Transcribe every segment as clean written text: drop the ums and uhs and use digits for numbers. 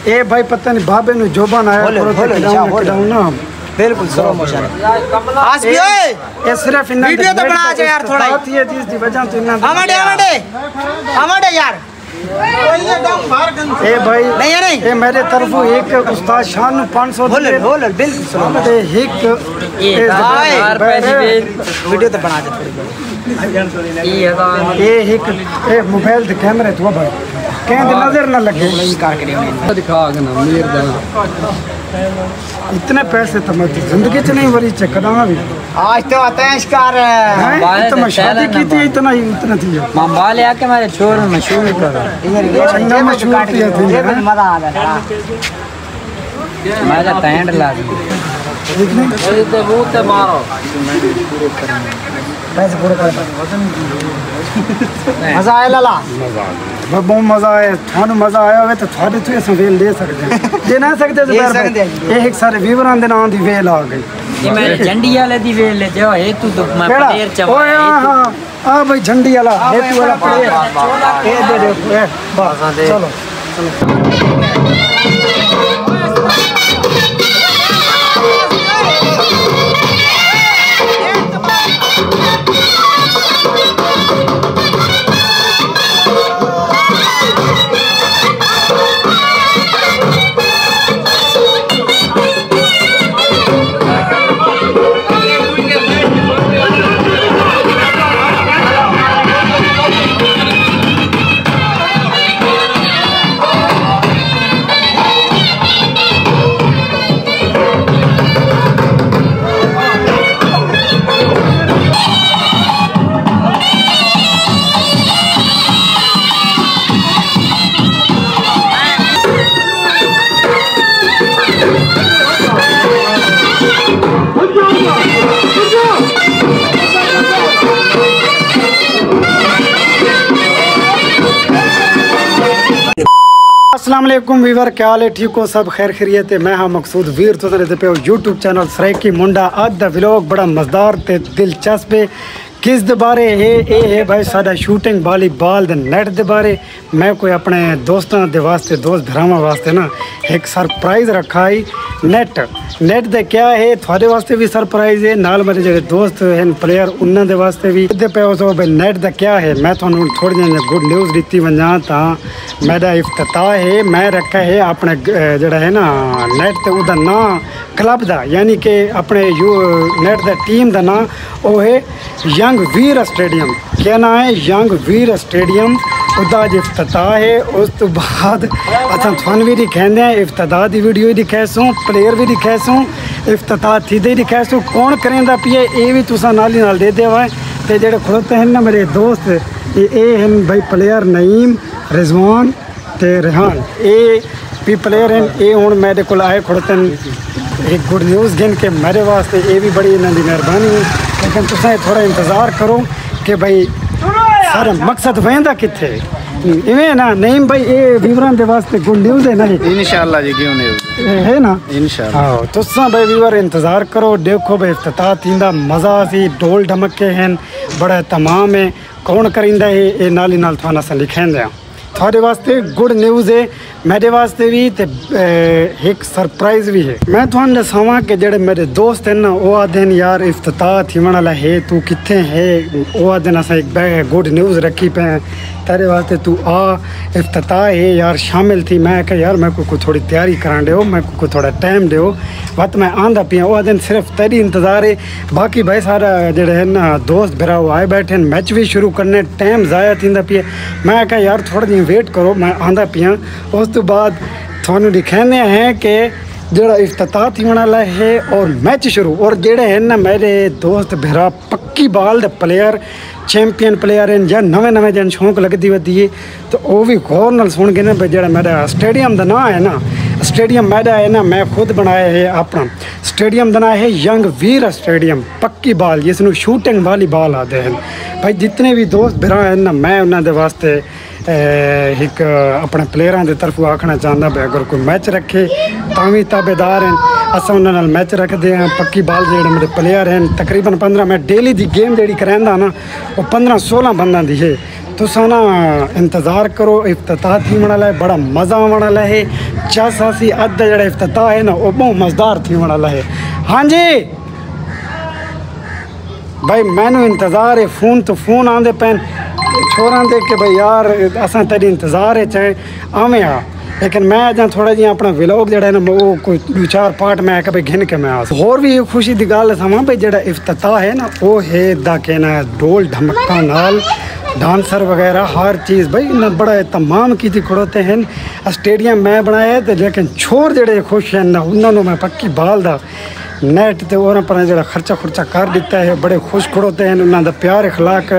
ए भाई पता नहीं बाबे नु जोबान आया ना बिल्कुल स्लो मोशन आस भी ओए ये सिर्फ इन वीडियो तो बना जा यार थोड़ा ही है जिस दी वजह से इन्ना आमडे यार ए भाई नहीं है नहीं ए मेरे तरफों एक उस्ताद शान 500 बोल बिल्कुल स्लो ते एक वीडियो तो बना जा थोड़ी ये एक ए मोबाइल दे कैमरे तो भाई कहीं नजर ना लगे नहीं कार के दिखा के ना मीर दा इतने पैसे तो मैं जिंदगी च नहीं वरी चकना भी आज तो अतैश कर तो मैं शादी की थी इतना थी मामा ले आके मेरे छोर मशहूर कर इधर मशहूर थी मजा आ गया मैं टैंड ला दी तो मुंह ते मारो पैसे पूरे कर मजा आया लाला बहुत मजा आया थानू मजा आया होवे तो थारे तो अस वेल ले सकते दे ना सकते तो एक सारे व्यूअरां दे नाम दी वेल आ गई ये मेरे झंडी वाले दी वेल ले जो है तू तो मैं पटेर चवा ओए हां हां भाई झंडी वाला है तू वाला पटेर ए दे दे बस चलो अस्सलाम वालेकुम वीवर क्या हाल है ठीक हो सब खैर खैरियत है मैं हाँ मकसूद वीर तो पे यूट्यूब चैनल सराइकी मुंडा अज दा व्लॉग बड़ा मज़ेदार ते दिलचस्प है किस दे बारे है भाई साडा शूटिंग वॉलीबॉल दे नेट दे बारे मैं कोई अपने दोस्तों दे वास्ते दोस्त भरावां वास्ते ना एक सरप्राइज़ रखा है नेट दे क्या है थोड़े वास्ते भी सरप्राइज़ है नाल मेरे जो दोस्त हैं प्लेयर उन्होंने दे वास्ते भी पे हो भाई नेट दा क्या है मैं थोड़ा थोड़ी जी गुड न्यूज़ दी वजा तो मेरा इफ्तिताह है मैं रखा है अपने जड़ा है ना नेट ते उदा ना क्लब दा यानी कि अपने नेट दा टीम दा ना वो है यंग वीर स्टेडियम क्या ना है यंग वीर स्टेडियम उदा अज इफ्तिताह है उस तो बाद असा थानू भी दिखाते हैं इफ्तिताह की वीडियो दिखासूँ प्लेयर भी दिखासूँ इफ्तिताह थी दिखासूँ कौन करेंदा पिए ये भी तुसा नाल ही नाल दे देवा तो जेडे खड़ोते हैं ना मेरे दोस्त ये हैं भाई प्लेयर नईम रिजवान ते रेहान ये भी प्लेयर हैं ये हूँ मेरे को आए खड़ोते हैं एक गुड न्यूज़ गिन के मेरे वास्ते ये भी बड़ी इन्हों की मेहरबानी है लेकिन तुसा थोड़ा इंतज़ार करो कि भाई सारा मकसद वेंदा किथे इवें ना नहीं भाई ये व्यूअरां दे वास्ते गुड न्यूज़ है ना इंशाल्लाह जी क्यों नहीं है ना इंशाल्लाह हाँ तुसा भाई व्यूअर इंतज़ार करो देखो भाई इफ्तिताह थींदा मज़ा सी ढोल ढमके हैं बड़ा तमाम है कौन करिंदा है ये नाल ही नाल थाना सा लिखेंदे थोड़े वास्ते गुड न्यूज़ है मेरे वास्ते भी ते एक सरप्राइज़ भी है मैं तुहानू दसावां कि जेडे मेरे दोस्त हैं ना वो आदे यार इफ्तिताह थीवण वाला है तू कित्थे है वो आदे अस एक गुड न्यूज़ रखी पे तेरे वास्ते तू आ इफ्तिताह है यार शामिल थी मैं क्या यार मैं को थोड़ी तैयारी करा दो मैं को थोड़ा टाइम दो वत मैं आंदा पिया वो आदे सिर्फ तेरी इंतज़ार है बाकी भाई सारा जेडे है ना दोस्त भरा वो आए बैठे मैच भी शुरू करने टाइम ज़ाया थींदा पिया मैं क्या यार थोड़ा दिन वेट करो मैं आंदा पिया उस तो बाद थानू दिखाने हैं कि जोड़ा इफ्तिताह थीवण वाला है और मैच शुरू और जेड़े हैं ना मेरे दोस्त भरा पक्की बाल दे प्लेयर चैंपियन प्लेयर हैं या नवे जन शौक लगती होती है तो वो भी गौर नाल सुन के ना जो मेरा स्टेडियम का नाम है ना स्टेडियम मेरा है ना मैं खुद बनाया है अपना स्टेडियम का नाम है यंग वीर स्टेडियम पक्की बाल जिसनों शूटिंग वॉलीबॉल आते हैं भाई जितने भी दोस्त भरा हैं ना मैं उन्होंने वास्ते एक अपने प्लेयरां की तरफ आखना चाहता भी अगर कोई मैच रखे तो भी ताबेदार हैं अस उन्होंने मैच रखते हैं पक्की बाल जो मेरे प्लेयर हैं तकरीबन 15 मैं डेली की गेम जी करांदा ना वो 15-16 बंदा दी है तुसा ना इंतज़ार करो इफ्तिताह थी वाला है बड़ा मज़ा आने वाला है चासी अद जो इफ्तिताह है ना वो बहुत मज़ेदार थी वाला है। हाँ जी भाई मैनू इंतज़ार है फ़ोन तो फ़ोन आते पैन छोरा दे के भाई यार असा तेरी इंतज़ार है चाहे आवें आ लेकिन मैं अजा थोड़ा जी अपना व्लॉग जो है ना वो कोई 2-4 पार्ट मैं भाई घिन के मैं आ होर भी खुशी की गल समा भाई जो इफ्तिताह है ना वो है दा कहना ढोल ढमका नाल डांसर वगैरह हर चीज़ भाई इन्हें बड़ा तमाम की खड़ोते हैं स्टेडियम मैं बनाया तो लेकिन छोर जोड़े खुश हैं ना उन्होंने मैं पक्की बाल दा नेट तो और अपना जो खर्चा खुर्चा कर दिता है बड़े खुश खड़ोते हैं उन्होंने प्यार अखलाक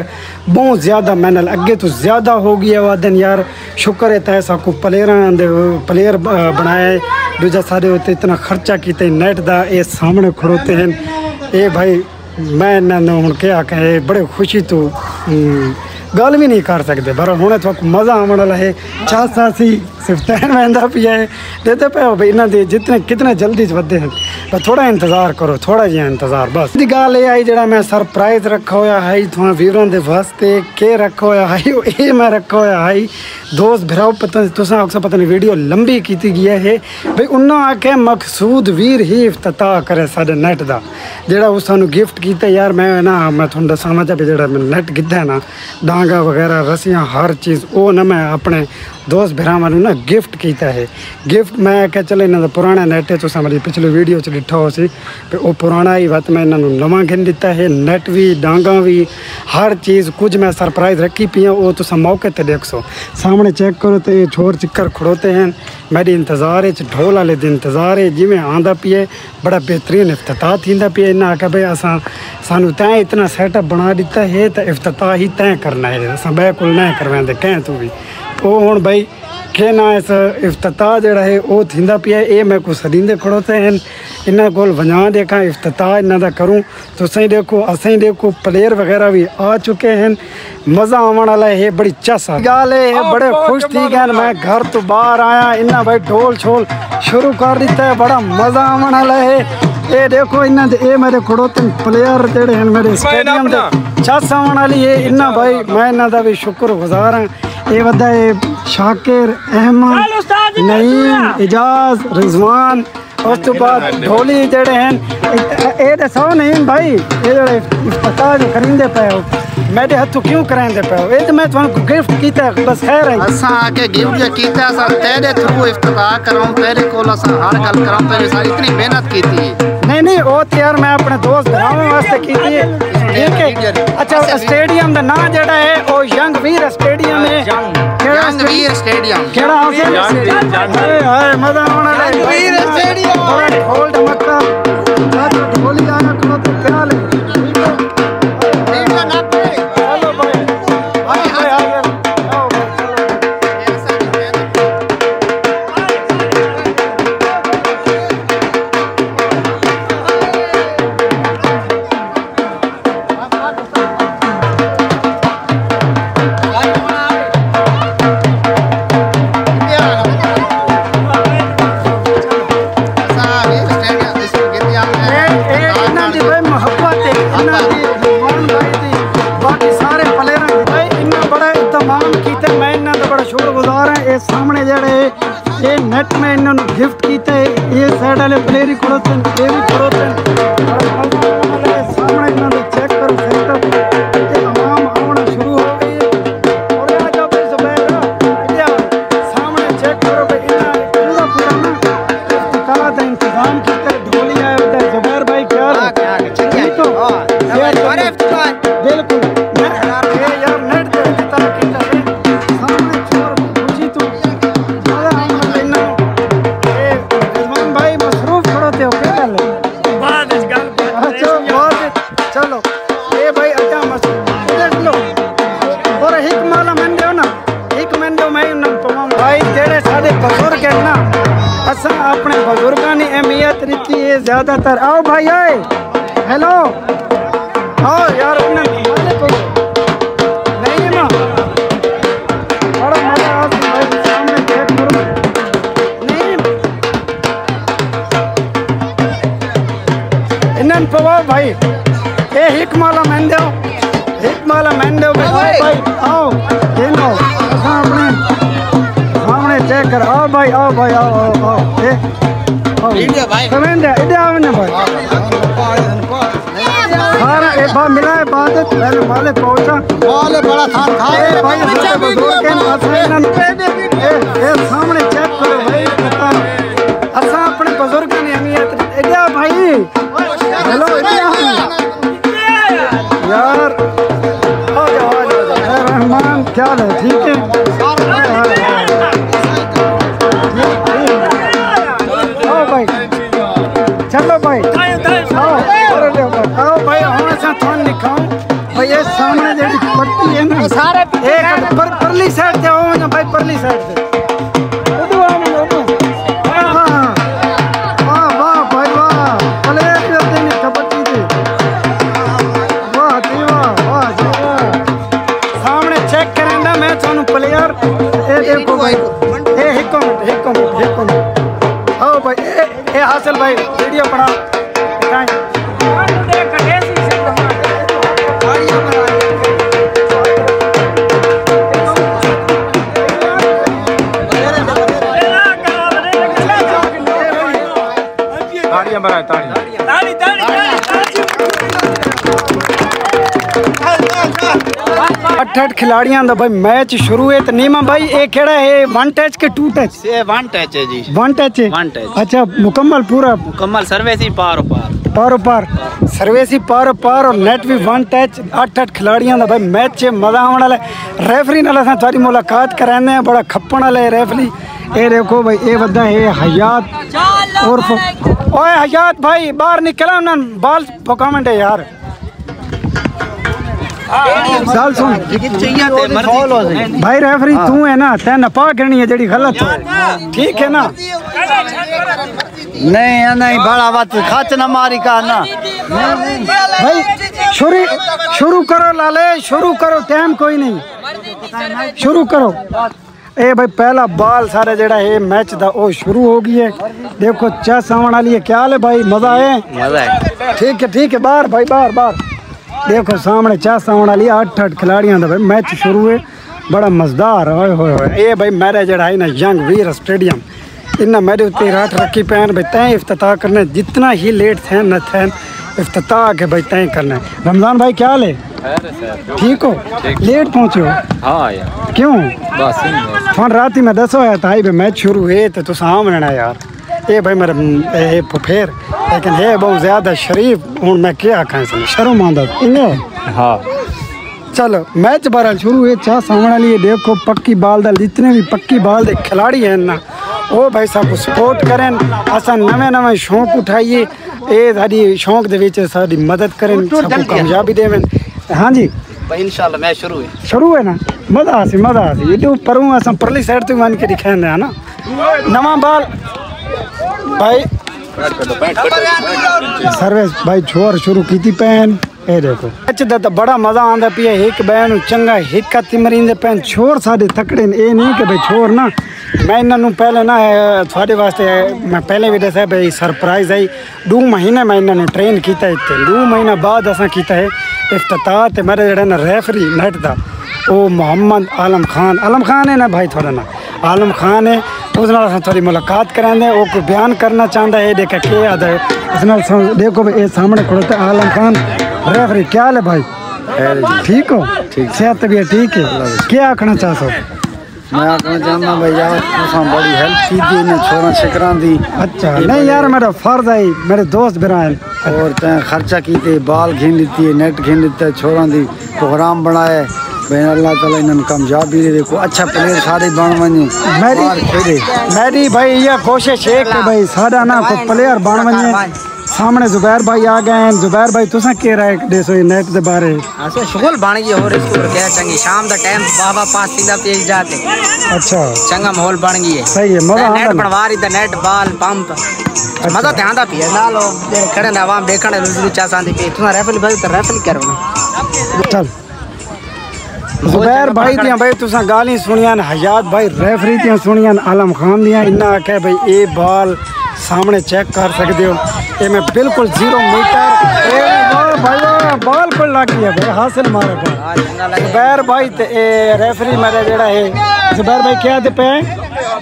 बहुत ज़्यादा मैंने अगे तो ज़्यादा हो गया वा दिन यार शुक्र है तैसा को प्लेयर बनाए दूजा सारे होते इतना खर्चा किया नेट का ये सामने खड़ोते हैं ये भाई मैं इन्होंने हूँ क्या कहे बड़े खुशी तो गल भी नहीं कर सकते पर हूँ थोड़ा मज़ा आने वाला है चासी सिर्फ तैन वहदा पिया है देते पे भाई इन्होंने जितने कितने जल्दी वधे हैं पर थोड़ा इंतज़ार करो थोड़ा जिहा इंतज़ार बस गल ये आई जो मैं सरप्राइज़ रखा हुआ है थोड़ा वीरों के वास्ते के रखा हुआ है ये मैं रखा हुआ है दोस्त भराओ पता तुसा अक्सर पता नहीं वीडियो लंबी की गई है भाई उन्होंने आके मकसूद वीर ही इफ्तिताह करे साढ़े नेट का जोड़ा उस सानू गिफ्ट किया यार मैं ना मैं थोड़ा दसा जो मैं नेट गिद्धा है ना डांगा वगैरह रस्सियाँ हर चीज़ वो ना मैं अपने दोस्त भरावां ना गिफ्ट किया है गिफ्ट मैं क्या चलो इन्होंने पुराना नेट है तुसा मेरी पिछली वीडियो च डिठा हो सी वो पुराना ही वत मैं इन्होंने नवा गिन दिता है नेट भी डांगा भी हर चीज़ कुछ मैं सरप्राइज़ रखी पी वो तुसा मौके पर देख सो सामने चेक करो तो ये छोर चिक्कर खड़ोते हैं मेरी इंतज़ार है ढोल वाले दिन इंतज़ार है जिमें आंदा पिए बड़ा बेहतरीन इफ्तिताह थींदा पिए इन्हें आख्या भाई असा सानू तैं इतना सेटअप बना दिता है तो इफ्तिताह ही तैं करना है अस बै को न करवाते कहें तू भी वो हूँ भाई के ना इस इफ्तिताह जोड़ा है वो थींदा पिया ये मैं को सदींदे खड़ोते हैं इन्हों को वजा देखा इफ्तिताह इन्हों का करूँ तो सही देखो असें देखो प्लेयर वगैरह भी आ चुके हैं मज़ा आने वाला है बड़ी चस गल है बड़े खुश थी गए मैं घर तो बाहर आया इन्हें भाई ढोल छोल शुरू कर दिता है बड़ा मज़ा आने वाला है ये देखो इन्हें ये मेरे खड़ोते प्लेयर जोड़े हैं मेरे स्टेडियम के चस आने वाली है इन्हें भाई मैं इन्हों का भी शुक्रगुजार हाँ ये वदा शाकिर अहमद नईम एजाज रिजवान उस तो बाद ढोली जोड़े हैं ये दसो नईम भाई ये जोड़े इफ्तिताह जो करेंदे पे हो मेरे हाथों क्यों करांदे पे हो ये तो मैं तुमको गिफ्ट कीता बस खैर है असा आके गिफ्ट जो कीता असा तेरे थ्रू इफ्तिताह कराऊं तेरे कोल असा हर गल कराऊं तेरे सारी इतनी मेहनत की थी नहीं वो तो यार मैं अपने दोस्त भरावां वास्ते की थी ठीक है अच्छा स्टेडियम का नाम जोड़ा है वो यंग वीर स्टेडियम है यंग वीर स्टेडियम केड़ा हाय मजा आने वाला है वीर स्टेडियम ढोल ढमक्का ढोली आया खड़ो तो प्याल सामने जड़े ये नेट में इन्होंने गिफ्ट किया है ये साइड वाले प्लेयर ही खड़ोते हैं ये भी खड़ोते हैं सामने इन्होंने चेक करो सेटअप तमाम आना शुरू हो गई है और यहाँ जब सामने चेक करो भाई इन्हें पूरा पूरा ना इफ्तिताह का इंतजाम किया ढोली आए होता है जुबैर भाई क्या तो बिल्कुल यार नेट के इफ्तिताह किया सामने छोड़ खुशी तो चलो ये भाई अच्छा देख लो और एक माला मन दो ना एक मन दो मैं भाई जेड़े सारे बुजुर्ग हैं ना असा अपने बुजुर्गों ने अहमियत रखी है ज़्यादातर आओ भाई आए हेलो आओ यार नहीं ना बड़ा भाई ए हिक माला मैन दो भाई आओ ये लो अपने सामने चेक कर आओ भाई आओ ए वीडियो भाई कमेंट है इधर आओ ना भाई सारा एक बार मिला है बात पहले माले पहुंचा माले बड़ा था ए भाई ए सामने चेक करो भाई असा अपने बुजुर्ग ने अहमियत इधर भाई हेलो यार आ जाओ रहमान क्या है ठीक है आओ भाई चलो भाई आओ भाई हम ऐसा थोड़ा दिखाऊं भाई ये सामने जेडी पट्टी है ना सारे एक परली साइड से आओ ना भाई परली साइड से उधर आओ वाह वाह भाई वाह भले करते नहीं कबड्डी से वाह जी वाह जी वाह सामने चेक करें ना मैं थानू प्लेयर ए देखो भाई ए एक मिनट आओ भाई ए हासिल भाई वीडियो बना अठ खिलाड़ियों का भाई मैच शुरू है तो नीमा भाई ये केड़ा है 1 टच के 2 टच ये 1 टच है जी 1 टच है 1 टच अच्छा मुकम्मल पूरा मुकम्मल सर्विस ही पार सर्विस ही पार और नेट भी 1 टच 8 खिलाड़ियों का भाई मैच है मजा आने वाला रेफरी नाल असां थोड़ी मुलाकात कराने हैं बड़ा खप्पण वाला है रेफरी ये देखो भाई ये बंदा है हयात और ओए हयात भाई बाहर निकला ना बाल पकामेंट है यार साल सुन भाई रेफरी तू है ना तै नपा करनी है जेडी गलत है ठीक है ना नहीं बड़ा बात खच न मारी का ना भाई शुरू करो लाले शुरू करो टाइम कोई नहीं शुरू करो ए भाई पहला बॉल सारे जेड़ा है मैच दा ओ शुरू हो गई है देखो चेस आने वाली है क्या हाल है भाई मजा है ठीक है बाहर भाई बाहर देखो सामने चेस आने वाली 8 खिलाड़ियों का भाई मैच शुरू है बड़ा मजेदार होए ये भाई मेरा जड़ा है ना यंग वीर स्टेडियम इन्ना मेरे उत्ते रात रखी पैन भाई तय इफ्तिताह करना जितना ही लेट थे न थे इफ्तिताह के भाई तय करना रमजान भाई क्या हाल है ठीक हो लेट पहुँचे हो हाँ यार क्यों बस फोन रात ही मैं दसो आया था भाई मैच शुरू है तो साम लेना यार ये भाई मेरे फुफेर लेकिन है बहुत ज़्यादा शरीफ हूँ मैं क्या आखा शर्म आंदा इन्हें हाँ चलो मैच बहरहाल शुरू है चाह सामने वाली देखो पक्की बाल दा जितने भी पक्की बाल दे खिलाड़ी हैं ना वो भाई सब सपोर्ट करें असा नवे शौक उठाइए ये साड़ी शौक दे विच साड़ी मदद करें सबको कामयाबी देवें हाँ जी भाई इंशाल्लाह मैच शुरू है ना मजा आसी ये तो परूँ असा परली साइड तो मान के दिखाने है ना नवा बाल भाई सर्विस भाई छोर शुरू की पैन ये देखो अच्छा तो बड़ा मजा आंदा पिया एक बैन चंगा हिक तिमरींदे पैन छोर साढ़े तकड़े ये नहीं कि भाई छोर ना मैं इन्होंने पहले ना थोड़े वास्ते मैं पहले भी दसा भाई सरप्राइज आई 2 महीने मैं इन्होंने ट्रेन किया इतने 2 महीना बाद असा किया है इफ्तिताह ते मेरे जड़े ना रेफरी नेट दा वो मोहम्मद आलम खान है ना भाई थोड़ा ना आलम खान है उस नाल थोड़ी मुलाकात कराने वो कोई बयान करना चाहता है देखा क्या याद है उस नाल देखो भाई ये सामने खड़ोता आलम खान रेफरी क्या हाल है भाई ठीक हो सेहत भी ठीक है क्या आखना चाहते हो मैं आखना चाहना भाई यार तुम बड़ी हेल्प की थी इन्हें छोरा शिकरा दी अच्छा नहीं यार मेरा फर्ज है मेरे दोस्त भी हैं और तैं खर्चा की थे बाल घिन दी है नेट घिन दिता छोरा दी प्रोग्राम बनाए भाई अल्लाह ताला इन्हें कामयाबी दे देखो अच्छा प्लेयर सारे बन वने मेरी भाई ये कोशिश है कि भाई सारा ना कोई प्लेयर बन वने सामने जुबैर भाई आ गए हैं जुबैर भाई तुसा कह रहा है देसो नेट दे बारे अच्छा शुगल बन गई और इसको क्या चंगी शाम दा टाइम बाबा 5 सीधा तेज जाते अच्छा चंगा माहौल बन गई है सही है मजा नेट बनवा रही नेट बाल पंप मजा ध्यान दा पिया ना लो खड़े ना आवाम देखने रुजू चासा दी पे तुसा रेफरी भाई तो रेफरी करो ना चल जुबैर भाई दियां भाई तुसा गाली सुनियान हयात भाई रेफरी दियां सुनियान आलम खान दियां इन्ना आखे भाई ये बॉल सामने चेक कर सकते हो ये मैं बिल्कुल 0 मीटर भाई बाल पर लग गया भाई हासिल मारे भाई जुबैर भाई ते रेफरी मेरा जेड़ा है जुबैर भाई क्या दे पे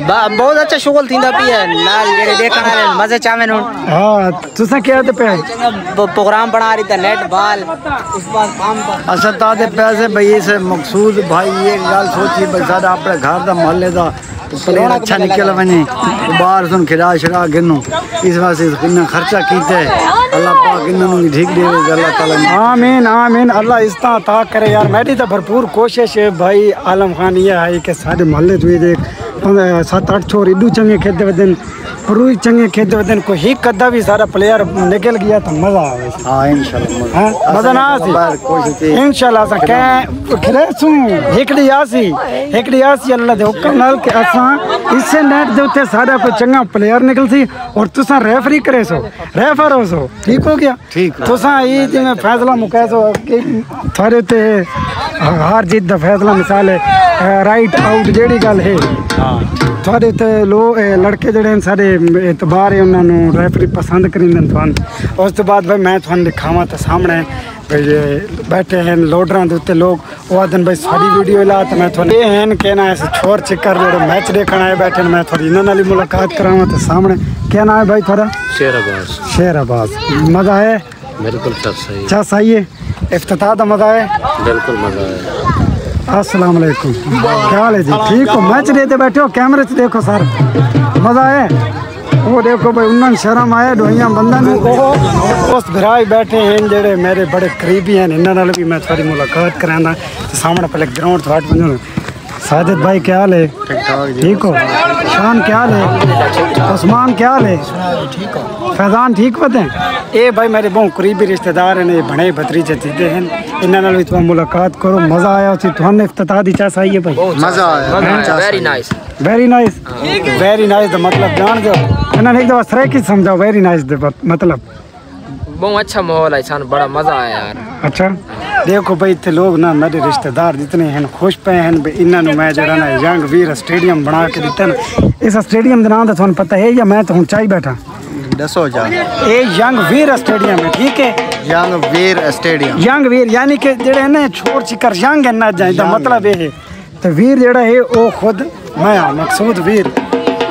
बहुत अच्छा शुगल थींदा पी है नाल जेड़े देखण वाले मजे चावे न हां तुसा क्या दे पे प्रोग्राम बना रही था नेट बॉल इस बार काम पर अच्छा तादे पैसे भई से मकसूद भाई ये गल सोची भाई साडा अपने घर दा मोहल्ले दा प्लेयर अच्छा निकल वने बाहर सुन खिरा शरा गिनो इस वास्ते इतना खर्चा कीते अल्लाह पाक इन्होंने भी ठीक देवे अल्लाह ताला आमीन आमीन अल्लाह इस्ता ता करे यार मेरी तो भरपूर कोशिश है भाई आलम खान ये है कि सारे मोहल्ले जो देख 7-8 छोर इडू चंगे खेलते वदन परूई चंगे खेलते वदन कोई ही कदा भी सारा प्लेयर निकल गया तो मजा आवे हां इंशाल्लाह मजा ना आसी कोशिश इंशाल्लाह सा के खरेसू एकड़ी आसी अल्लाह दे हुक्म नाल के असा इसे नेट दे उत्ते सारा कोई चंगा प्लेयर निकल सी और तुसा रेफरी करे सो रेफर हो सो ठीक हो गया ठीक तुसा ई जिवें फैसला मुकै सो कि थारे ते हार जीत दा फैसला मिसाल है राइट आउट जेड़ी गल है थोड़े तो लोग लड़के जड़े सारे एतबार है उन्होंने रेफरी पसंद करेंगे थोड़ा उस तो बाद भाई मैं थोड़ा दिखावा तो सामने भाई बैठे हैं लोडर के उत्ते लोग वो दिन भाई सारी वीडियो ला तो मैं थोड़ा ये हैं कहना ऐसे छोर चिक्कर जो मैच देखने आए बैठे मैं थोड़ी इन्होंने मुलाकात करावा तो सामने क्या नाम है भाई थोड़ा शेर अब्बास मज़ा है बिल्कुल चस आई है इफ्तिताह का मज़ा है बिल्कुल मज़ा है अस्सलाम वालेकुम क्या हाल है जी ठीक हो मैच देते बैठे हो कैमरे से देखो सर मज़ा है वो देखो भाई उन्होंने शर्म आया डोइया बंदन उस भराई बैठे हैं जेडे मेरे बड़े करीबी हैं इन्होंने भी मैं थोड़ी मुलाकात कराना तो सामने पहले ग्राउंड थोड़ा बंद साजिद भाई क्या हाल है ठीक हो शान क्या हाल है उस्मान क्या हाल है फैजान ठीक होते हैं ये भाई मेरे बहुत करीबी रिश्तेदार हैं बड़े भतरीजे चीते हैं इन्होंने भी तुम मुलाकात करो मज़ा आया तुमने इफ्तिताह दी चाह आई है भाई मजा आया very nice very nice the मतलब जान दो इन्होंने एक दफा सरे की समझाओ वेरी नाइस मतलब बहुत अच्छा माहौल है सान बड़ा मजा आया यार अच्छा देखो भाई इतने लोग ना मेरे रिश्तेदार जितने हैं खुश पे हैं भाई इन्होंने मैं जरा ना यंग वीर स्टेडियम बना के दिता ना इस स्टेडियम का नाम तो थोड़ा पता है या मैं तो हूँ चाही बैठा दसो जा ये यंग वीर स्टेडियम है ठीक है यंग वीर यानी कि जेड़े ना छोर चिकर यंग है ना जाए मतलब ये है तो वीर जेड़ा है वो खुद मैं मकसूद वीर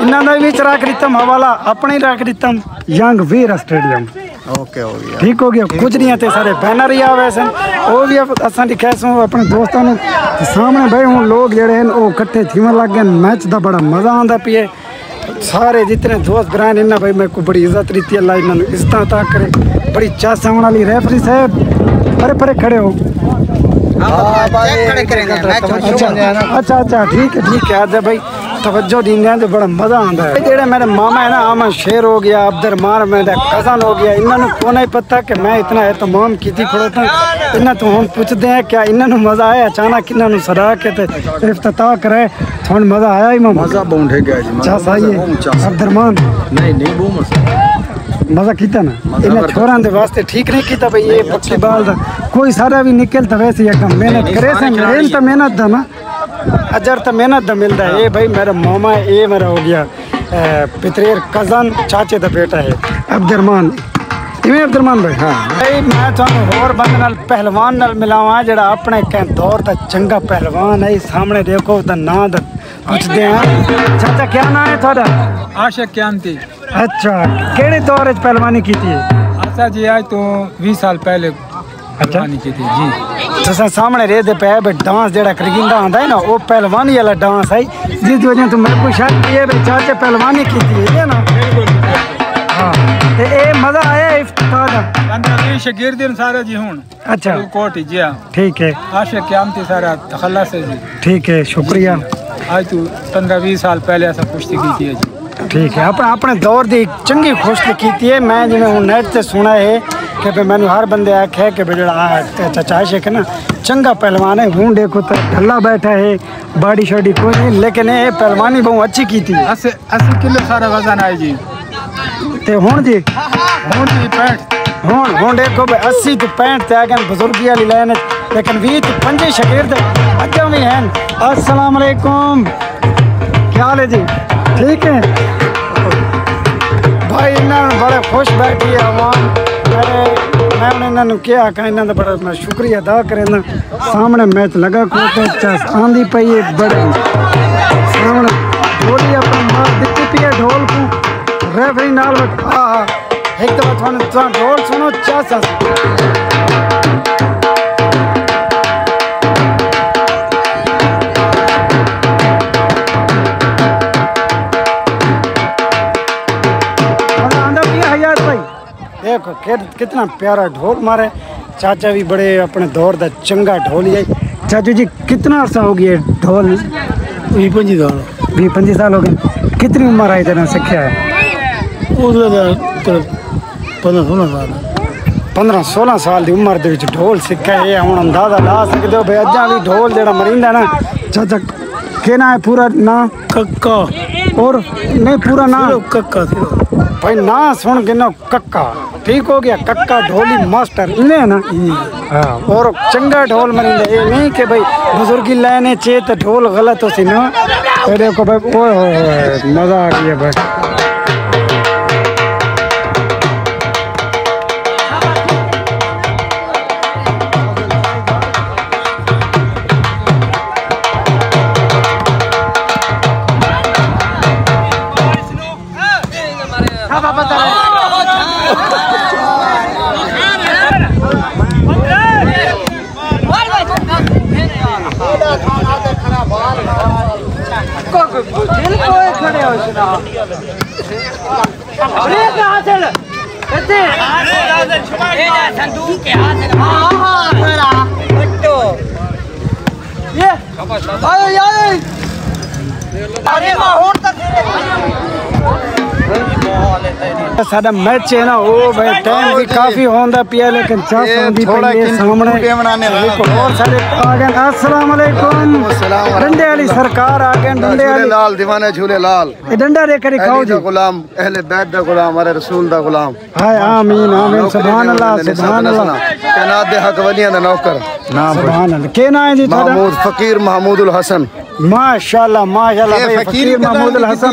इन्होंने भी रख दिता हवाला अपने रख दिता यंग वीर स्टेडियम ओके हो गया ठीक हो गया कुछ नहीं आते सारे बैनर ही आवे सन वो भी असा दिखा सो अपने दोस्तों ने सामने भाई हूँ लोग जड़े हैं वो इकट्ठे थीवन लग गए मैच का बड़ा मज़ा आता पिए सारे जितने दोस्त भरा इन्हें भाई मेरे को बड़ी इज्जत रीती अल्लाह इन्होंने इज्जत अता करे बड़ी चास आने वाली रेफरी साहब परे परे खड़े हो अच्छा ठीक है आज भाई तवज्जो दींदे तो बड़ा मज़ा आता है जेड़े मेरे मामा है ना अमन शेर हो गया अब्दुलरमान मेरा कज़न हो गया इन्होंने को नहीं पता कि मैं इतना एहतमाम की खड़ोता इन्हें तो हम पूछते हैं क्या इन्होंने मज़ा आया अचानक इन्होंने सरा के इफ्तिताह करे थोड़ा मज़ा आया ही मजा बहुत है अच्छा सही है अब्दुलरमान नहीं बहुत मज़ा किया ना इन्हें छोरा के वास्ते ठीक नहीं किया भाई ये पक्की बाल का कोई सारा भी निकल तो वैसे एकदम मेहनत करे तो मेहनत था ना अजर तो मेहनत दा मिलता है ये भाई मेरा मामा है ये मेरा हो गया पितरेर कज़न चाचे का बेटा है अब्दुलरमान इवें अब्दुलरमान भाई हाँ भाई मैं तुहानू होर बंदे नाल पहलवान नाल मिलावां जेड़ा अपने कै दौर दा चंगा पहलवान है सामने देखो उसदा नाम दा पुछदे हैं चाचा क्या नाम है थोड़ा आशिक क्यांती अच्छा केड़े दौर च पहलवानी कीती है अच्छा जी आज तो 20 साल पहले पहलवानी की थी जी तुसा सामने रह दे पे डांस जेड़ा क्रिकेट आंदा है ना वो पहलवानी वाला डांस है जिस वजह तो मेरे को शक ये चाचा पहलवानी कीती है ना हाँ ते ए मजा आया इफ्तिताह दा 15-20 शागिर्द सारे जी हुन अच्छा कोट जी हां ठीक है आशिक क्यांती सारा तखल्लस है जी ठीक है शुक्रिया आज तो 15-20 साल पहले ऐसा कुश्ती की थी जी ठीक है अपने दौर की चंगी कुश्ती की है मैं जिवें हूँ नेट से सुना है कि भाई मैंने हर बंदे आख्या कि भाई जो चाचा आशिक है ना चंगा पहलवान है हूँ देखो तो ढल्ला बैठा है बाड़ी शाड़ी कोई नहीं लेकिन ये पहलवानी बहुत अच्छी की थी 80 किलो सारा वजन है जी ते हुण जी 65 हुण देखो भाई 80 तो 65 ते आ गए बुजुर्गी वाली लाइन लेकिन 20 तो 5 शागिर्द अगे भी हैं अस्सलाम वालेकुम क्या हाल है जी ठीक है भाई इन्होंने बड़े खुश बैठी है आवाम मैं उन्हें इन्होंने क्या कहा इन्होंने बड़ा मैं शुक्रिया अदा करें सामने मैच लगा खोते चस आंधी पई है बड़े सामने ढोली अपना मार दिखती पी है ढोल को रेफरी नाल हाँ एक दफा थाने ढोल सुनो चस देखो कितना प्यारा ढोल मारे चाचा भी बड़े अपने दौर का चंगा ढोल है चाचू जी कितना अर्सा हो गया ढोल 20-25 साल हो गए कितनी उम्र आई तेना सीखा है 15-16 साल की उम्र के ढोल सीखा है हम अंदाजा ला सकते हो भाई अजा भी ढोल जो मरींदा ना चाचा के ना है पूरा ना कक्का और नहीं पूरा ना कक्का भाई ना सुन के ना कक्का ठीक हो गया कक्का ढोली मास्टर इन्हें है ना हाँ और चंगा ढोल मरींदा ये नहीं कि भाई बुजुर्गी लेने चे तो ढोल गलत हो सी ना देखो भाई ओए मजा आ गया भाई साडा मैच है ना वो भाई टाइम भी काफी होंदा पिया लेकिन थोड़ा सामने और सारे आ गए अस्सलाम वालेकुम डंडे वाली सरकार आ गए डंडे वाली लाल दीवाने झूले लाल ए डंडा दे करी खाओ जी गुलाम अहले बैत दा गुलाम अरे रसूल दा गुलाम हाय आमीन आमीन सुभान अल्लाह कायनात दे हक वलियां दा नौकर नाम सुभान अल्लाह के ना है जी थोड़ा महमूद फकीर महमूदुल हसन माशाल्लाह माशाल्लाह भाई फकीर महमूदुल हसन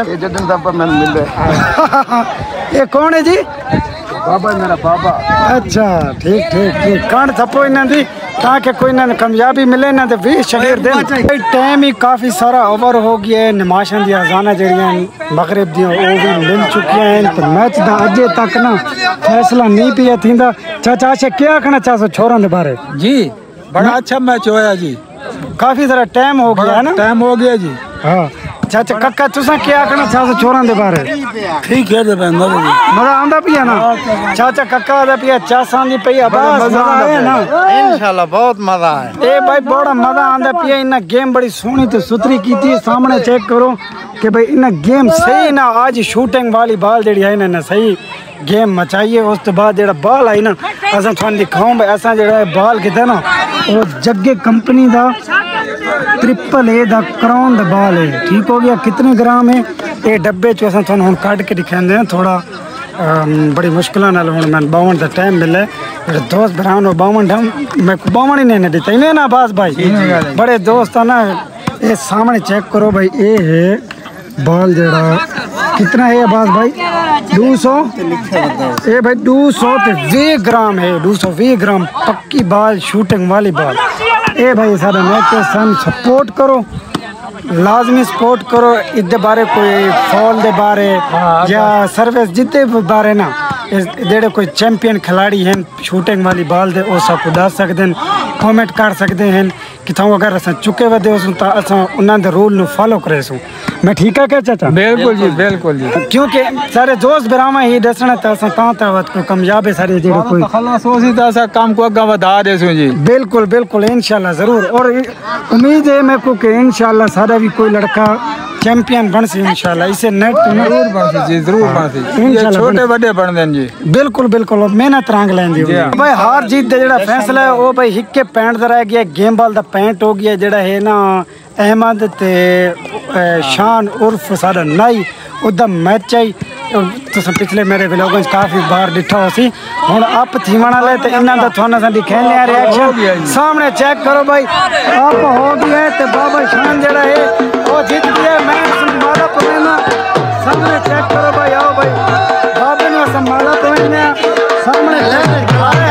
ये जदन दा पर मैंने मिल रहा ये कौन है जी बाबा मेरा बाबा अच्छा ठीक ठीक ठीक कान थप्पो इन्हां दी ताकि कोई ना कामयाबी मिले ना तो 20 शगीर देन टाइम ही काफ़ी सारा ओवर हो गया है नमाशां दी अजाना जड़ियां मगरिब दी वो भी मिल चुकी हैं तो मैच दा अजे तक ना फैसला नहीं पिया थींदा चाचा अच्छा क्या आखना चाहो छोरों दे बारे जी बड़ा अच्छा मैच होया जी काफ़ी सारा टाइम हो गया है ना टाइम हो गया जी हाँ चाचा कक्का तुसा क्या आखना चाहो छोरों दे बारे ठीक है मजा आंदा पिया ना चाचा कक्का दा पिया चासा दी पिया बस मजा आया ना इंशाल्लाह बहुत मजा है ए भाई बड़ा मजा आंदा पिया इन्ना गेम बड़ी सोहनी ते सुथरी कीती सामने चेक करो कि भाई इन्ना गेम सही ना आज शूटिंग वाली बॉल जेड़ी है ना सही गेम मचाइए उस तो बाद जेड़ा बॉल आई ना असां थान दिखाऊं भाई असां जेड़ा बॉल किता ना वो जग्गे कंपनी दा AAA दा क्राउन दा बॉल है ठीक हो गया कितने ग्राम है ये डब्बे चो असां थान हुन काट के दिखांदे हैं थोड़ा बड़ी मुश्किल नाल हुन मैं 52 दा टाइम मिले मेरे दोस्त भरान हो 52 मैं 52 ही नहीं दिता इन्हें ना बास भाई बड़े दोस्त है ना ये सामने चेक करो भाई ये है बॉल जेड़ा कितना है बास भाई 200 ये भाई 220 ग्राम है 220 ग्राम पक्की बॉल शूटिंग वाली बॉल ए भाई सारा मैच सन सपोर्ट करो लाजमी सपोर्ट करो इस बारे कोई फॉल दे बारे या सर्विस जितने बारे ना जेड़े कोई चैंपियन खिलाड़ी हैं शूटिंग वाली बॉल दे वो सब दस सकते हैं कॉमेंट कर सकते हैं कि थां अगर अस चुके वे तो अस उन्होंने रूल न फॉलो करे सो मैं ठीक है क्या चाचा बिल्कुल जी बिल्कुल जी क्योंकि सारे दोस्त बिरामा ही दसना तो अस कोई कामयाब है सारे जेड़े कोई खलास होसी तो असा काम को अगा वधा देसो जी बिल्कुल बिल्कुल इंशाल्लाह जरूर और उम्मीद है मेरे को कि इंशाल्लाह सारा भी कोई लड़का चैंपियन बन सी इंशाल्लाह इसे नेट तो जरूर बन सी जी जरूर बन सी ये छोटे बड़े बन देन जी बिल्कुल बिल्कुल मेहनत रंग लेंदी भाई हार जीत दा जेड़ा फैसला है वो भाई हिक्के पैंट दा रह गया गेम बॉल दा पैंट हो गया जेड़ा है ना अहमद ते शान उर्फ सारा नाई उदा मैच आई तुस पिछले मेरे व्लॉग काफी बार डिठा हो सी हुन अप थीवण वाले ते इन्हां दा थाना सा दिखाने आ रिएक्शन सामने चेक करो भाई अप हो गया ते बाबा शान जेड़ा है वो जीत गया मैं संभाला पवेना सामने चेक करो भाई आओ भाई बाबे ने संभाला पवेना सामने आए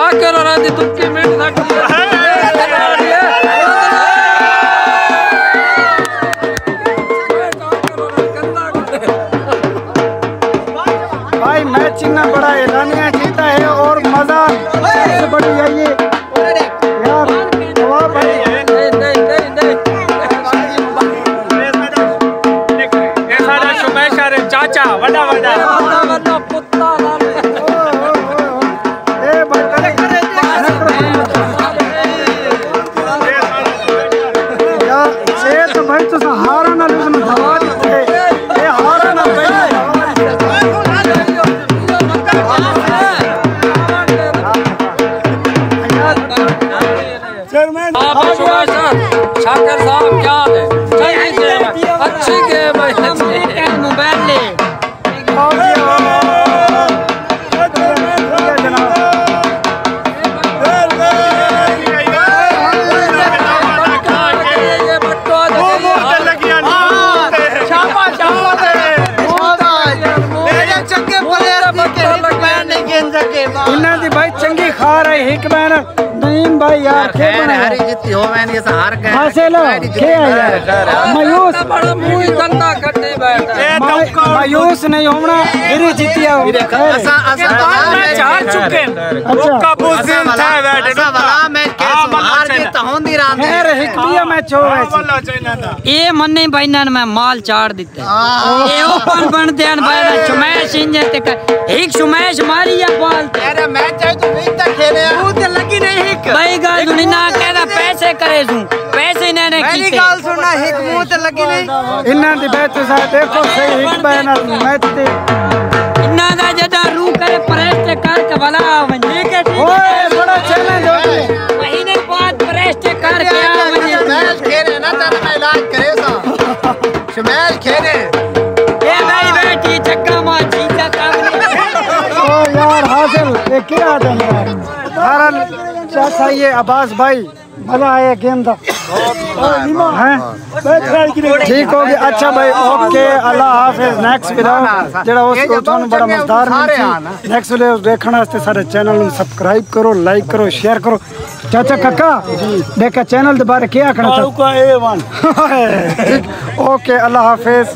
शाकिर और आदि तुमकी मिट भाई मैचिंग में बड़ा एलानिया जीता है और मजा सबसे बड़ी है ये यार वाह भाई चाचा वड़ा वड़ा पुत्ता ए भाई यार ये तो भाई तो हारा ना लूजन दवा दी ए हारा ना भाई शाकिर साहब क्या है अच्छी गेम है मोबाइल ले इन्हें भाई चंगी खा रहे हिक बैन नईम भाई यार के हरी जितनी हो मैंने ये हार गए हासिल के यार मायूस बड़ा मुंह गंदा करते बैठा मायूस नहीं होना गिरी जीतिया चार चुके अच्छा बुस दिन था बैठे भला मैं हार जीत होंदी रात खैर हिक दिया मैच हो ये मन्ने भाई ना मैं माल चाड़ देते ये ओपन बन देन भाई सुमेश इंजे ते एक सुमेश मारी या बॉल अरे मैच चाहे तो बीच तक खेले तू ते लगी नहीं हिक भाई गाल सुनी ना कहना पैसे करे सू पैसे ने पहली कीते गाल सुनना हिक मुंह ते लगी नहीं इन्हां दी बैठ सा देखो सही हिक बैन मैच ते इन्ना दा जदा रू करे प्रेस ते कर के भला वंजे ओए बड़ा चैलेंज हो गया महीने बाद प्रेस ते कर के आ वंजे मैच खेले ना तेरा मैं इलाज करे सा मैच खेले ए भाई बेटी चक्का मार जीता काम ओ यार हासिल ये क्या है यार हारन चाचा ये अब्बास भाई मजा आया गेम दा हैं ठीक हो गया अच्छा भाई ओके अल्लाह हाफिज नेक्स्ट वीडियो जेड़ा उस ਤੁਹਾਨੂੰ बड़ा मजेदार मिली नेक्स्ट वीडियो देखने वास्ते सारे चैनल ਨੂੰ सब्सक्राइब करो लाइक करो शेयर करो चाचा काका देखा चैनल ਦੇ ਬਾਰੇ ਕੀ ਆਖਣਾ ਚਾਹੁੰਦਾ ओके अल्लाह हाफिज